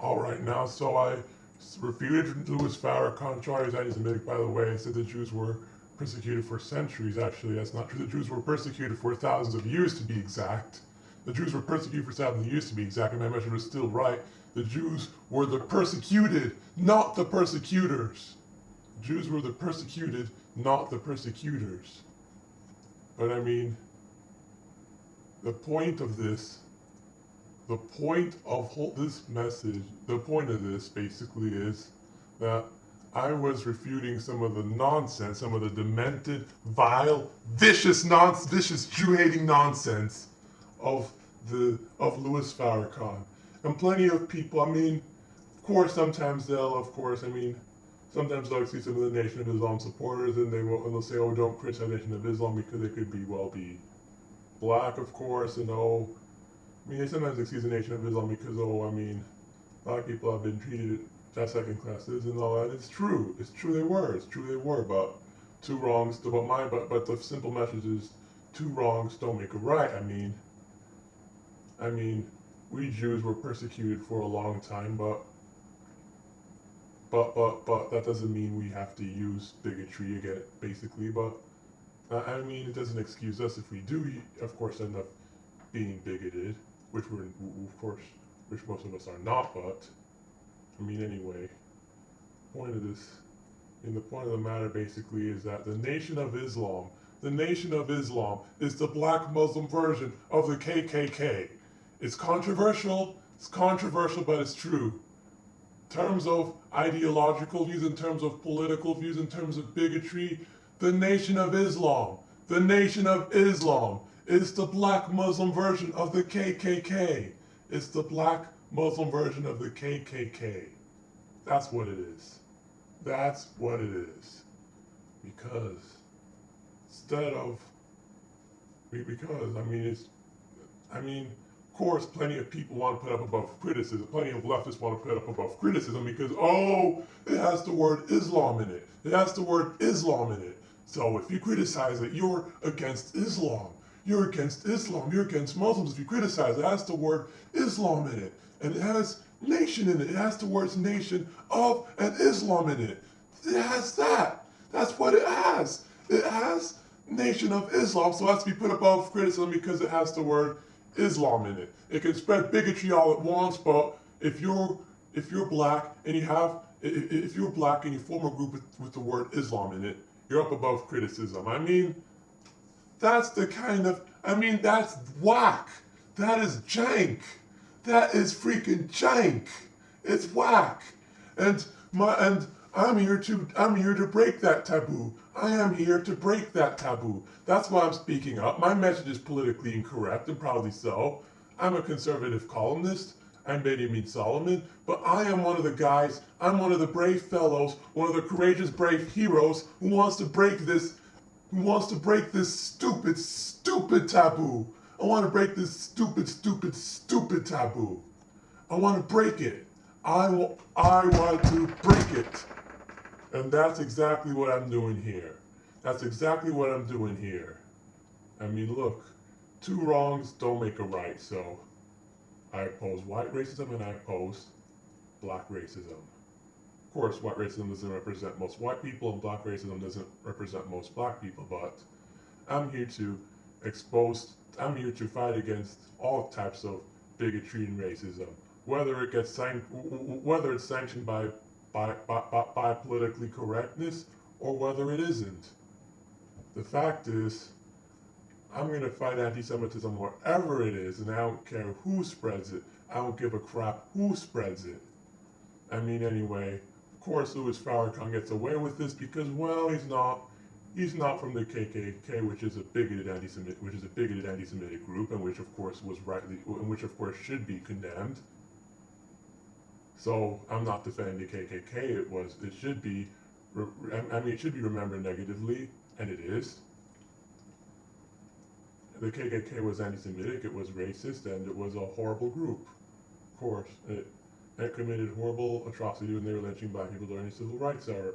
All right, now, so I refuted Louis Farakhan charges anti-Semitic, by the way, and said the Jews were persecuted for centuries. Actually, that's not true. The Jews were persecuted for thousands of years, to be exact. The Jews were persecuted for thousands of years, to be exact, and my measure was still right. The Jews were the persecuted, not the persecutors. Jews were the persecuted, not the persecutors. But I mean, the point of this message, the point of this basically is that I was refuting some of the nonsense, some of the demented, vile, vicious Jew-hating nonsense of Louis Farakhan. And plenty of people, I mean, of course, sometimes sometimes they'll see some of the Nation of Islam supporters and they'll say, oh, don't criticize Nation of Islam because they could be black, of course, and they sometimes excuse the Nation of Islam because, black people have been treated as second-class citizens and all that. It's true they were, but two wrongs, but the simple message is two wrongs don't make a right. I mean, we Jews were persecuted for a long time, but that doesn't mean we have to use bigotry again, basically, but it doesn't excuse us if we do, of course, end up being bigoted, which most of us are not, but, anyway, the point of the matter basically is that the Nation of Islam is the black Muslim version of the KKK. It's controversial, but it's true. In terms of ideological views, in terms of political views, in terms of bigotry, the Nation of Islam is the black Muslim version of the KKK. It's the black Muslim version of the KKK. That's what it is. Because of course, plenty of people want to put up above criticism. Plenty of leftists want to put up above criticism because, it has the word Islam in it. So if you criticize it, you're against Islam. You're against Muslims. If you criticize it, it has the word Islam in it. And it has nation in it. It has the words nation of and Islam in it. It has that. That's what it has. It has Nation of Islam, so it has to be put above criticism because it has the word Islam in it. It can spread bigotry all it wants, but if you're black and you form a group with the word Islam in it, you're up above criticism. That's whack. That is jank. That is freaking jank. It's whack. And I'm here to break that taboo. I am here to break that taboo. That's why I'm speaking up. My message is politically incorrect, and probably so. I'm a conservative columnist. I'm Benjamin Solomon, but I am one of the guys, I'm one of the brave fellows, one of the courageous, brave heroes who wants to break this stupid taboo. I want to break this stupid taboo. I want to break it. I want to break it. And that's exactly what I'm doing here. Look, two wrongs don't make a right, so I oppose white racism and I oppose black racism. Of course, white racism doesn't represent most white people and black racism doesn't represent most black people, but I'm here to fight against all types of bigotry and racism, whether it's sanctioned by politically correctness or whether it isn't. The fact is, I'm going to fight anti-Semitism wherever it is, and I don't care who spreads it. I don't give a crap who spreads it. Anyway, of course Louis Farakhan gets away with this because, well, he's not from the KKK, which is a bigoted anti-Semitic group, and which of course should be condemned. So I'm not defending the KKK. It should be remembered negatively, and it is. The KKK was anti-Semitic, it was racist, and it was a horrible group. Of course, it committed horrible atrocities when they were lynching black people during the civil rights era,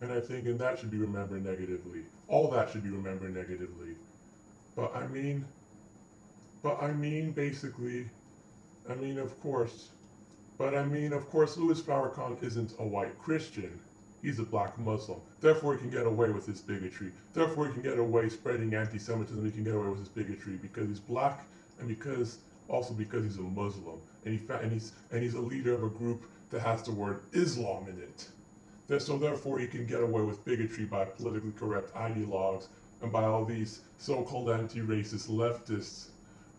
and that should be remembered negatively. All that should be remembered negatively. Of course, But I mean, of course, Louis Farakhan isn't a white Christian. He's a black Muslim. Therefore, he can get away with his bigotry. Therefore, he can get away spreading anti-Semitism. He can get away with his bigotry because he's black and because he's a Muslim and he's a leader of a group that has the word Islam in it. So therefore, he can get away with bigotry by politically correct ideologues and by all these so-called anti-racist leftists.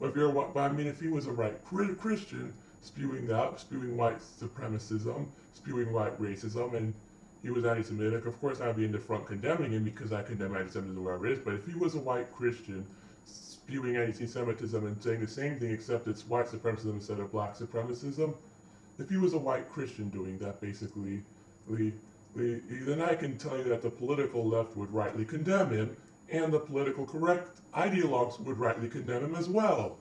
If he was a right Christian, spewing white supremacism, spewing white racism, and he was anti-Semitic, of course I'd be in the front condemning him because I condemn anti-Semitism wherever it is. But if he was a white Christian spewing anti-Semitism and saying the same thing except it's white supremacism instead of black supremacism, if he was a white Christian doing that, basically, then I can tell you that the political left would rightly condemn him, and the political correct ideologues would rightly condemn him as well.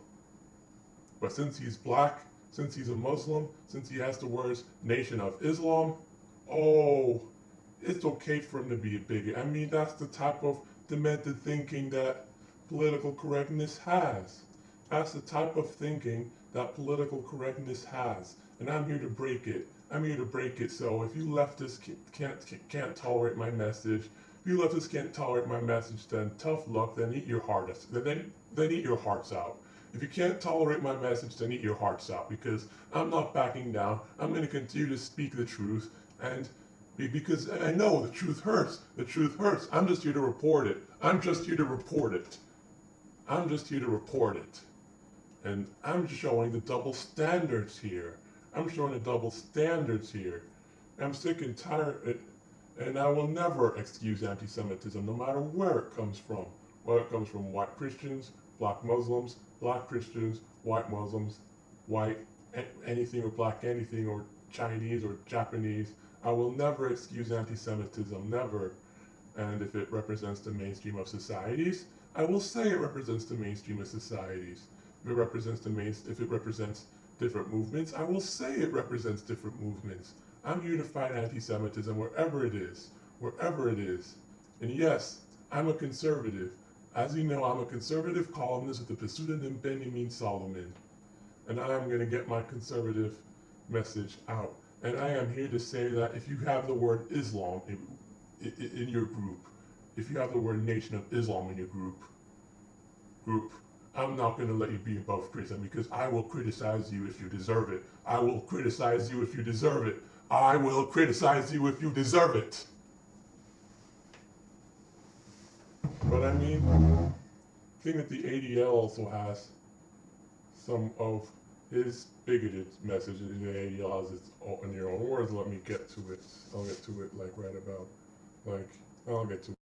But since he's black, since he's a Muslim, since he has the words Nation of Islam, oh, it's okay for him to be a bigot. I mean, that's the type of demented thinking that political correctness has. That's the type of thinking that political correctness has. And I'm here to break it. I'm here to break it. So if you leftists can't tolerate my message, if you leftists can't tolerate my message, then tough luck. Then eat your heart. Then eat your hearts out. If you can't tolerate my message, then eat your hearts out, because I'm not backing down. I'm going to continue to speak the truth, and because I know the truth hurts. The truth hurts. I'm just here to report it. I'm just here to report it. I'm just here to report it. And I'm showing the double standards here. I'm showing the double standards here. I'm sick and tired, and I will never excuse anti-Semitism, no matter where it comes from. Whether it comes from white Christians, black Muslims, black Christians, white Muslims, white anything or black anything, or Chinese or Japanese. I will never excuse anti-Semitism, never. And if it represents the mainstream of societies, I will say it represents the mainstream of societies. If it represents different movements, I will say it represents different movements. I'm here to fight anti-Semitism wherever it is, wherever it is. And yes, I'm a conservative. As you know, I'm a conservative columnist with the pseudonym Benjamin Solomon. And I am going to get my conservative message out. And I am here to say that if you have the word Islam in your group, if you have the word Nation of Islam in your group, I'm not going to let you be above criticism, because I will criticize you if you deserve it. I will criticize you if you deserve it. I will criticize you if you deserve it. But I mean, I think that the ADL also has some of his bigoted messages in the ADL has its in their own words. Let me get to it. I'll get to it I'll get to it.